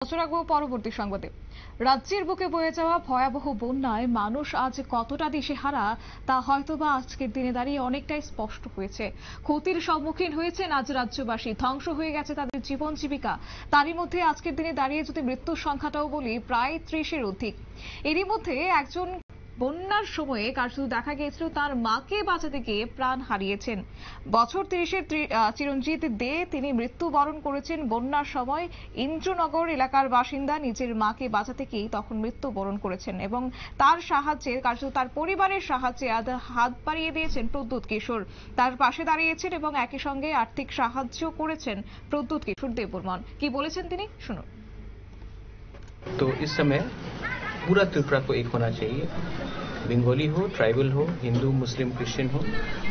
নজর রাখবো পরবর্তী সংবাদে। রাজ্যের বুকে বয়ে যাওয়া ভয়াবহ বন্যায় মানুষ আজ কতটা দিশেহারা তা হয়তোবা আজকের দিনে দাঁড়িয়ে অনেকটাই স্পষ্ট হয়েছে। ক্ষতির সম্মুখীন হয়েছেন আজ রাজ্যবাসী, ধ্বংস হয়ে গেছে তাদের জীবন জীবিকা। তারই মধ্যে আজকের দিনে দাঁড়িয়ে যদি মৃত্যুর সংখ্যাটাও বলি, প্রায় 30-এর অধিক। এরই মধ্যে একজন বন্যার সময়ে কার্যত দেখা গিয়েছিল তার মাকে বাঁচাতে গিয়ে প্রাণ হারিয়েছেন। বছর 30-এর চিরঞ্জিত দে তিনি মৃত্যুবরণ করেছেন বন্যার সময়। ইন্দ্রনগর এলাকার বাসিন্দা, নিজের মাকে বাঁচাতে গিয়ে তখন মৃত্যুবরণ করেছেন এবং তার সাহায্যে কার্যত তার পরিবারের সাহায্যে হাত বাড়িয়ে দিয়েছেন প্রদ্যুৎ কিশোর। তার পাশে দাঁড়িয়েছেন এবং একই সঙ্গে আর্থিক সাহায্য করেছেন প্রদ্যুৎ কিশোর দেববর্মন। কি বলেছেন তিনি শুনুন। तो इस समय पूरा त्रिपुरा को एक होना चाहिए। बंगाली हो, ट्राइबल हो, हिंदू, मुस्लिम, क्रिश्चियन हो,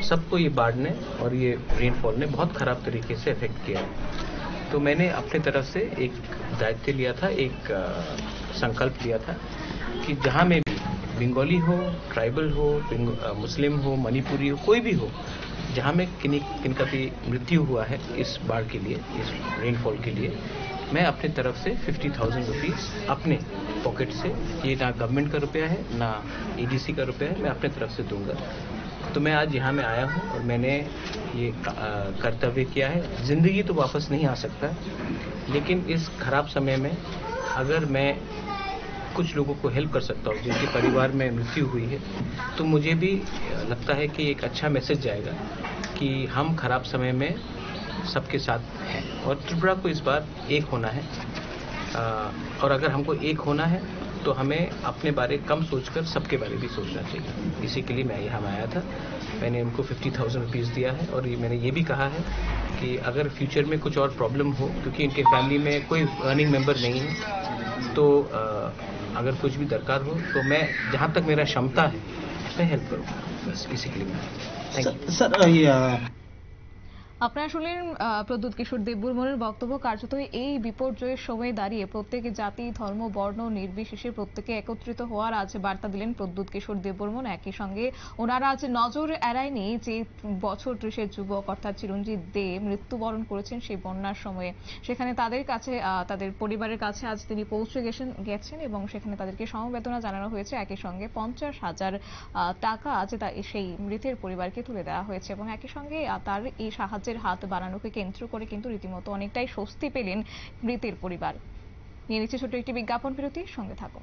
सबको ये बाढ़ ने और ये रेनफॉल ने बहुत खराब तरीके से अफेक्ट किया है। तो मैंने अपने तरफ से एक दायित्व लिया था, एक संकल्प लिया था कि जहाँ में भी बंगाली हो, ट्राइबल हो, मुस्लिम हो, मणिपुरी हो, कोई भी हो, जहाँ में किनका भी मृत्यु हुआ है इस बाढ़ के लिए, इस रेनफॉल के लिए, मैं अपने तरफ से 50,000 रुपीस अपने पॉकेट से, ये ना गवर्नमेंट का रुपया है ना एडीसी का रुपया है, मैं अपने तरफ से दूंगा। तो मैं आज यहाँ में आया हूँ और मैंने ये कर्तव्य किया है। जिंदगी तो वापस नहीं आ सकता, लेकिन इस खराब समय में अगर मैं कुछ लोगों को हेल्प कर सकता हूँ जिनके परिवार में मृत्यु हुई है, तो मुझे भी लगता है कि एक अच्छा मैसेज जाएगा कि हम खराब समय में सबके साथ हैं और त्रिपुरा को इस बार एक होना है। और अगर हमको एक होना है तो हमें अपने बारे कम सोचकर सबके बारे भी सोचना चाहिए। इसी के लिए मैं यहाँ आया था। मैंने उनको 50,000 रुपीस दिया है और मैंने ये भी कहा है कि अगर फ्यूचर में कुछ और प्रॉब्लम हो, क्योंकि इनके फैमिली में कोई अर्निंग मेंबर नहीं है, तो अगर कुछ भी दरकार हो तो मैं जहाँ तक मेरा क्षमता है मैं हेल्प करूँगा। बस इसी के लिए थैंक यू सर। আপনারা শুনলেন প্রদ্যুৎ কিশোর দেববর্মনের বক্তব্য। কার্যত এই বিপর্যয়ের সময় দাঁড়িয়ে প্রত্যেক জাতি, ধর্ম, বর্ণ নির্বিশেষে প্রত্যেকে একত্রিত হওয়ার আজ বার্তা দিলেন প্রদ্যুৎ কিশোর দেববর্মন। একই সঙ্গে ওনারা আজ নজর এড়ায়নি যে বছর 30-এর যুবক অর্থাৎ চিরঞ্জিত দে মৃত্যুবরণ করেছেন সেই বন্যার সময়ে। সেখানে তাদের কাছে, তাদের পরিবারের কাছে আজ তিনি পৌঁছে গেছেন এবং সেখানে তাদেরকে সমবেদনা জানানো হয়েছে। একই সঙ্গে 50,000 টাকা আজ সেই মৃতের পরিবারকে তুলে দেওয়া হয়েছে এবং একই সঙ্গে তার এই সাহায্য হাত বাড়ানোকে কেন্দ্র করে কিন্তু রীতিমতো অনেকটাই স্বস্তি পেলেন মৃতের পরিবার। নিয়ে নিচ্ছে ছোট্ট একটি বিজ্ঞাপন বিরতি, সঙ্গে থাকুন।